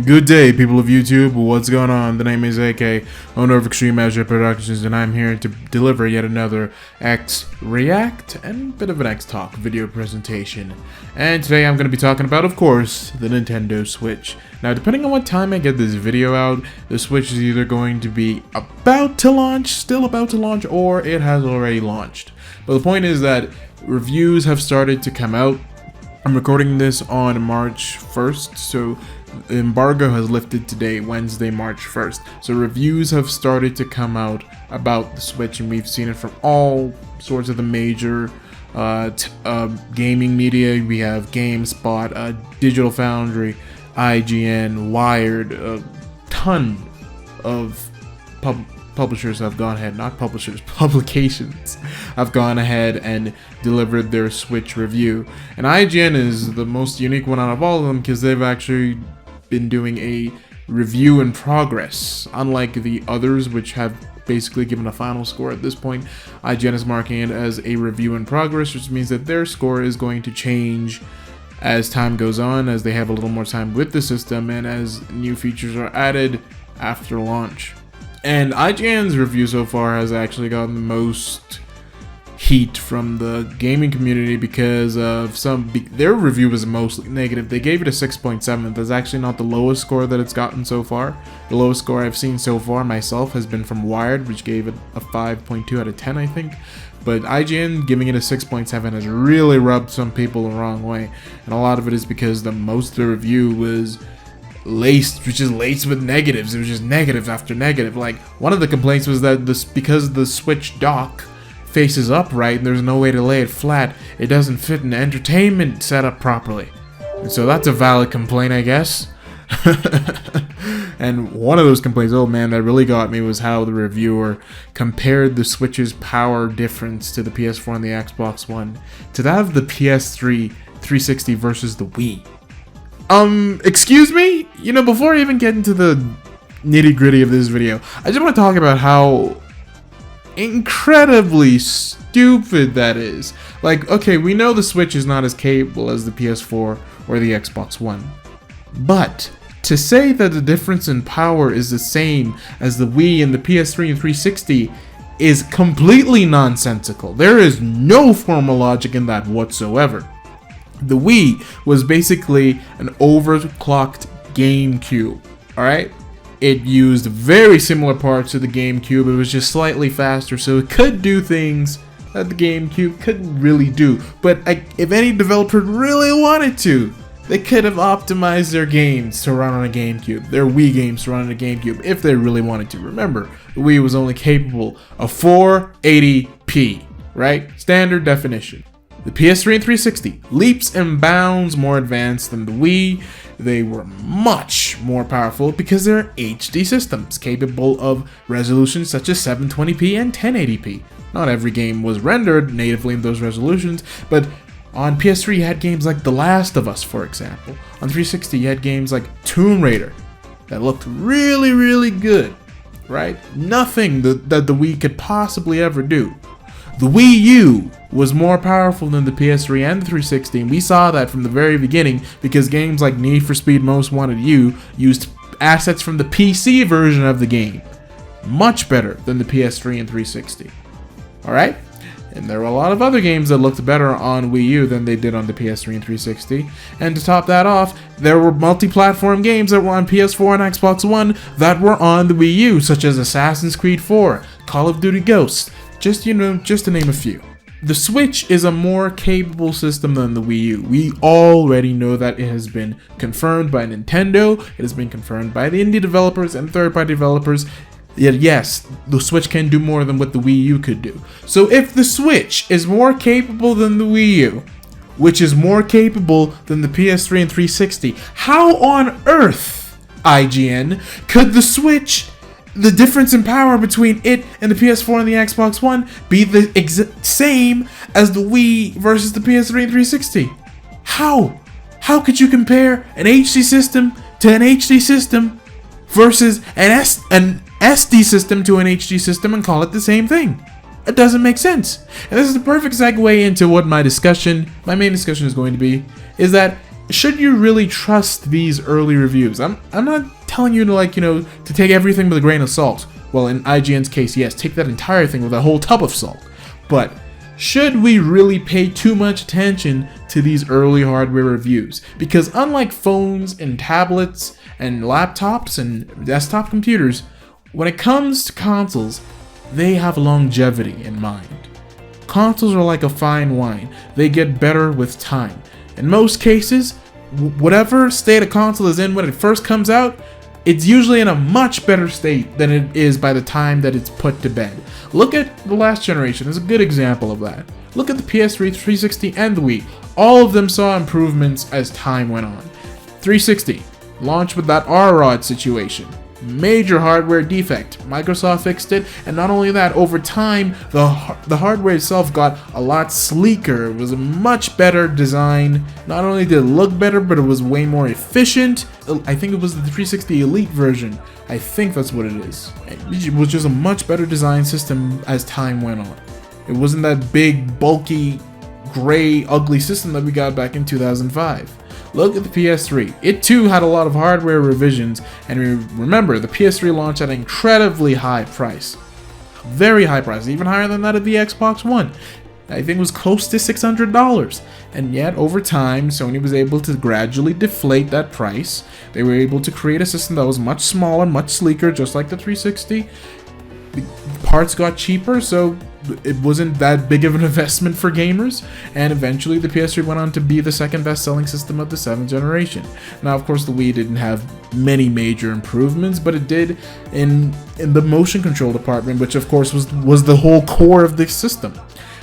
Good day, people of YouTube. What's going on? The name is AK, owner of Extreme Measure Productions, and I'm here to deliver yet another X React and a bit of an X Talk video presentation. And today I'm going to be talking about, of course, the Nintendo Switch. Now, depending on what time I get this video out, the Switch is either going to be about to launch, still about to launch, or it has already launched. But the point is that reviews have started to come out. I'm recording this on March 1st, so the embargo has lifted today, Wednesday, March 1st. So reviews have started to come out about the Switch, and we've seen it from all sorts of the major gaming media. We have GameSpot, Digital Foundry, IGN, Wired, a ton of publishers have gone ahead, not publishers, publications have gone ahead and delivered their Switch review. And IGN is the most unique one out of all of them because they've actually been doing a review in progress. Unlike the others, which have basically given a final score at this point, IGN is marking it as a review in progress, which means that their score is going to change as time goes on, as they have a little more time with the system and as new features are added after launch. And IGN's review so far has actually gotten the most heat from the gaming community because of their review was mostly negative. They gave it a 6.7. That's actually not the lowest score that it's gotten so far. The lowest score I've seen so far myself has been from Wired, which gave it a 5.2 out of 10, I think. But IGN giving it a 6.7 has really rubbed some people the wrong way. And a lot of it is because most of the review was laced with negatives. It was just negative after negative. Like, one of the complaints was that because the Switch dock faces upright and there's no way to lay it flat, it doesn't fit an entertainment setup properly. And so that's a valid complaint, I guess. And one of those complaints, oh man, that really got me, was how the reviewer compared the Switch's power difference to the PS4 and the Xbox One to that of the PS3 360 versus the Wii. Excuse me? You know, before I even get into the nitty-gritty of this video, I just want to talk about how incredibly stupid that is. Like, okay, we know the Switch is not as capable as the PS4 or the Xbox One, but to say that the difference in power is the same as the Wii and the PS3 and 360 is completely nonsensical. There is no formal logic in that whatsoever. The Wii was basically an overclocked GameCube, alright? It used very similar parts to the GameCube, it was just slightly faster, so it could do things that the GameCube couldn't really do. But if any developer really wanted to, they could have optimized their games to run on a GameCube, their Wii games to run on a GameCube, if they really wanted to. Remember, the Wii was only capable of 480p, right? Standard definition. The PS3 and 360, leaps and bounds more advanced than the Wii. They were much more powerful because they're HD systems capable of resolutions such as 720p and 1080p. Not every game was rendered natively in those resolutions, but on PS3 you had games like The Last of Us, for example. On 360 you had games like Tomb Raider that looked really, really good, right? Nothing that the Wii could possibly ever do. The Wii U was more powerful than the PS3 and the 360, and we saw that from the very beginning because games like Need for Speed Most Wanted U used assets from the PC version of the game. Much better than the PS3 and 360. Alright? And there were a lot of other games that looked better on Wii U than they did on the PS3 and 360. And to top that off, there were multi-platform games that were on PS4 and Xbox One that were on the Wii U, such as Assassin's Creed 4, Call of Duty Ghosts, just to name a few. The Switch is a more capable system than the Wii U. We already know that. It has been confirmed by Nintendo, it has been confirmed by the indie developers and third-party developers. Yet yes, the Switch can do more than what the Wii U could do. So if the Switch is more capable than the Wii U, which is more capable than the PS3 and 360, how on earth, IGN, could the Switch, the difference in power between it and the PS4 and the Xbox One, be the same as the Wii versus the PS3 and 360? How? How could you compare an HD system to an HD system versus an SD system to an HD system and call it the same thing? It doesn't make sense. And this is the perfect segue into what my main discussion is going to be, is that should you really trust these early reviews? I'm not telling you to, like, you know, to take everything with a grain of salt. Well, in IGN's case, yes, take that entire thing with a whole tub of salt. But should we really pay too much attention to these early hardware reviews? Because unlike phones and tablets and laptops and desktop computers, when it comes to consoles, they have longevity in mind. Consoles are like a fine wine. They get better with time. In most cases, whatever state a console is in when it first comes out, it's usually in a much better state than it is by the time that it's put to bed. Look at the last generation as a good example of that. Look at the PS3, 360, and the Wii. All of them saw improvements as time went on. 360 launched with that R-Rod situation. Major hardware defect. Microsoft fixed it, and not only that, over time, the hardware itself got a lot sleeker. It was a much better design. Not only did it look better, but it was way more efficient. I think it was the 360 Elite version. I think that's what it is. It was just a much better design system as time went on. It wasn't that big, bulky, gray, ugly system that we got back in 2005. Look at the PS3. It too had a lot of hardware revisions, and remember, the PS3 launched at an incredibly high price. Very high price, even higher than that of the Xbox One. I think it was close to $600. And yet, over time, Sony was able to gradually deflate that price. They were able to create a system that was much smaller, much sleeker, just like the 360. The parts got cheaper, so it wasn't that big of an investment for gamers, and eventually the PS3 went on to be the second best-selling system of the 7th generation. Now, of course, the Wii didn't have many major improvements, but it did in the motion control department, which of course was the whole core of the system.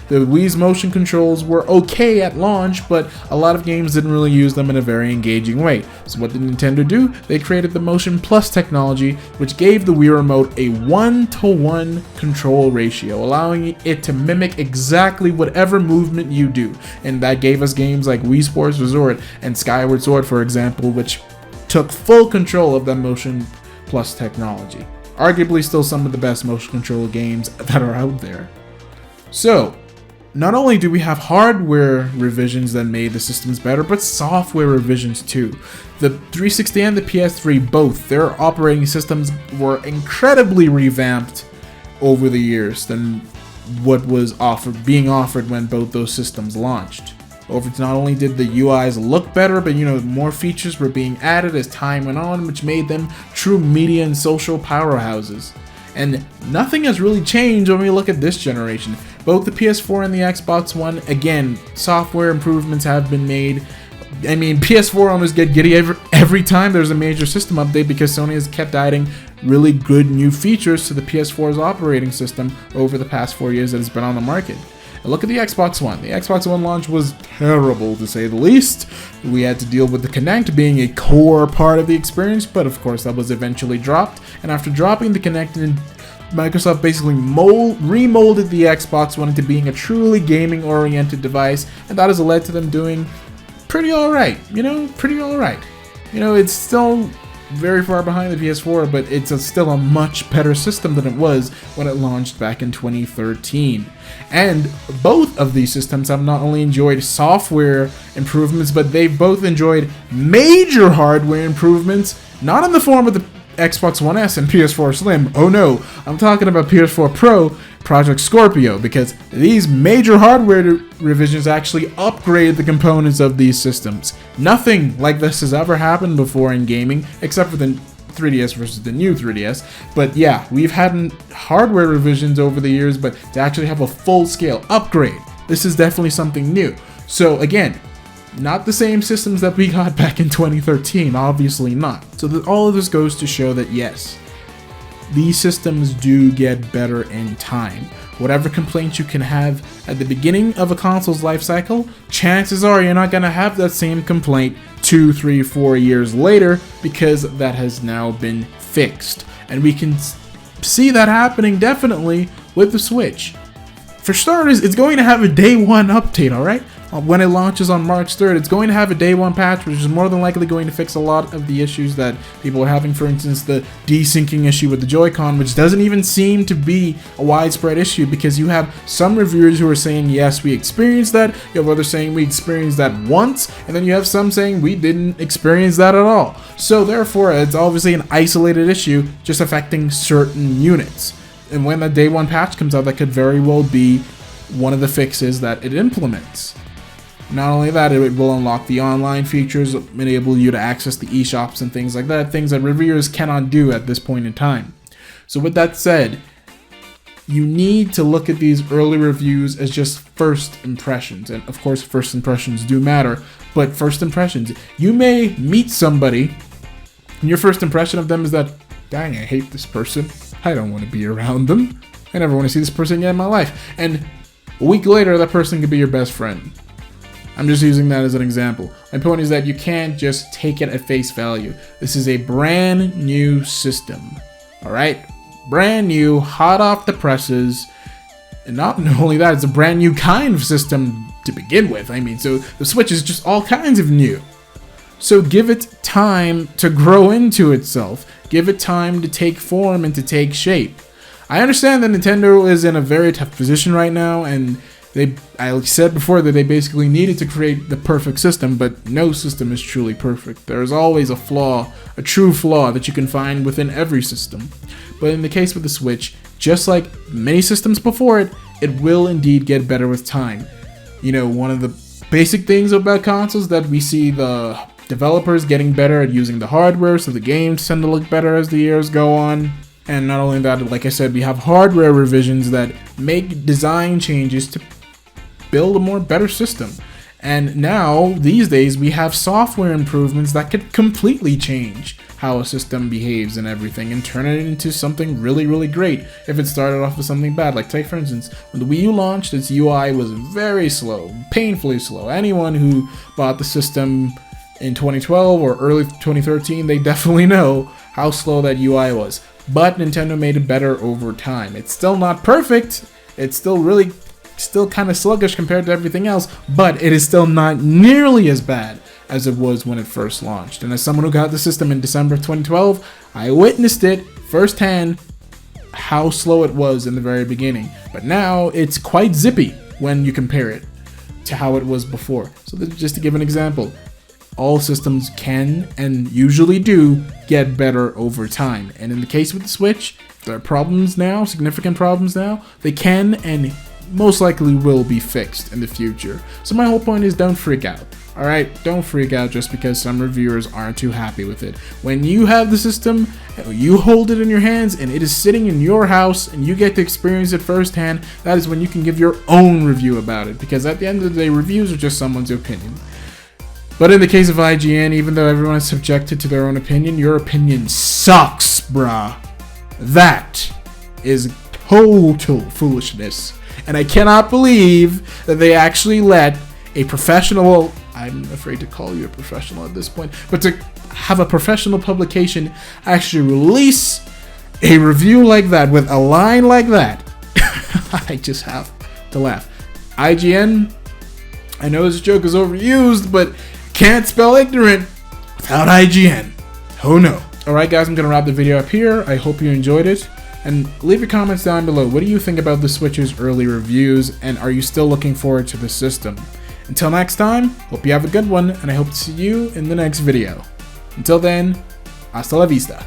The Wii's motion controls were okay at launch, but a lot of games didn't really use them in a very engaging way. So what did Nintendo do? They created the Motion Plus technology, which gave the Wii Remote a 1-to-1 control ratio, allowing it to mimic exactly whatever movement you do. And that gave us games like Wii Sports Resort and Skyward Sword, for example, which took full control of that Motion Plus technology. Arguably still some of the best motion control games that are out there. So, not only do we have hardware revisions that made the systems better, but software revisions too. The 360 and the PS3, both, their operating systems were incredibly revamped over the years than what was being offered when both those systems launched. Not only did the UIs look better, but more features were being added as time went on, which made them true media and social powerhouses. And nothing has really changed when we look at this generation. Both the PS4 and the Xbox One, again, software improvements have been made. I mean, PS4 owners get giddy every time there's a major system update because Sony has kept adding really good new features to the PS4's operating system over the past 4 years that it's been on the market. And look at the Xbox One. The Xbox One launch was terrible, to say the least. We had to deal with the Kinect being a core part of the experience, but of course that was eventually dropped. And after dropping the Kinect, Microsoft basically remolded the Xbox One into being a truly gaming-oriented device, and that has led to them doing pretty alright, it's still very far behind the PS4, but it's still a much better system than it was when it launched back in 2013. And both of these systems have not only enjoyed software improvements, but they've both enjoyed major hardware improvements, not in the form of the Xbox One S and PS4 Slim. Oh no, I'm talking about PS4 Pro, Project Scorpio, because these major hardware revisions actually upgrade the components of these systems. Nothing like this has ever happened before in gaming, except for the 3DS versus the new 3DS. But yeah, we've had hardware revisions over the years, but to actually have a full-scale upgrade, this is definitely something new. So again, not the same systems that we got back in 2013, obviously not. So all of this goes to show that yes, these systems do get better in time. Whatever complaints you can have at the beginning of a console's life cycle, chances are you're not going to have that same complaint 2, 3, 4 years later, because that has now been fixed. And we can see that happening definitely with the Switch. For starters, it's going to have a day one update, alright? when it launches on March 3rd, it's going to have a day one patch, which is more than likely going to fix a lot of the issues that people are having. For instance, the desyncing issue with the Joy-Con, which doesn't even seem to be a widespread issue, because you have some reviewers who are saying, yes, we experienced that. You have others saying we experienced that once, and then you have some saying we didn't experience that at all. So therefore, it's obviously an isolated issue just affecting certain units. And when that day one patch comes out, that could very well be one of the fixes that it implements. Not only that, it will unlock the online features, enable you to access the eShops and things like that, things that reviewers cannot do at this point in time. So with that said, you need to look at these early reviews as just first impressions. And of course, first impressions do matter, but first impressions, you may meet somebody and your first impression of them is that, dang, I hate this person. I don't want to be around them. I never want to see this person again in my life. And a week later, that person could be your best friend. I'm just using that as an example. My point is that you can't just take it at face value. This is a brand new system. Alright? Brand new, hot off the presses. And not only that, it's a brand new kind of system to begin with. I mean, so the Switch is just all kinds of new. So give it time to grow into itself. Give it time to take form and to take shape. I understand that Nintendo is in a very tough position right now, and I said before that they basically needed to create the perfect system, but no system is truly perfect. There is always a flaw, a true flaw that you can find within every system. But in the case with the Switch, just like many systems before it, it will indeed get better with time. You know, one of the basic things about consoles that we see the developers getting better at using the hardware, so the games tend to look better as the years go on. And not only that, like I said, we have hardware revisions that make design changes to build a more better system. And now, these days, we have software improvements that could completely change how a system behaves and everything, and turn it into something really, really great if it started off with something bad. Like, take for instance, when the Wii U launched, its UI was very slow, painfully slow. Anyone who bought the system in 2012 or early 2013, they definitely know how slow that UI was. But Nintendo made it better over time. It's still not perfect. It's still kind of sluggish compared to everything else, but it is still not nearly as bad as it was when it first launched. And as someone who got the system in December of 2012, I witnessed it firsthand how slow it was in the very beginning. But now it's quite zippy when you compare it to how it was before. So just to give an example, all systems can and usually do get better over time. And in the case with the Switch, if there are problems now, significant problems now, they can and most likely will be fixed in the future. So my whole point is, don't freak out. Alright, don't freak out just because some reviewers aren't too happy with it. When you have the system, you hold it in your hands and it is sitting in your house and you get to experience it firsthand, that is when you can give your own review about it. Because at the end of the day, reviews are just someone's opinion. But in the case of IGN, even though everyone is subjected to their own opinion, your opinion sucks, brah. That is total foolishness. And I cannot believe that they actually let a professional, I'm afraid to call you a professional at this point, but to have a professional publication actually release a review like that with a line like that. I just have to laugh. IGN, I know this joke is overused, but can't spell ignorant without IGN. Oh no. Alright guys, I'm going to wrap the video up here. I hope you enjoyed it. And leave your comments down below. What do you think about the Switch's early reviews, and are you still looking forward to the system? Until next time, hope you have a good one, and I hope to see you in the next video. Until then, hasta la vista.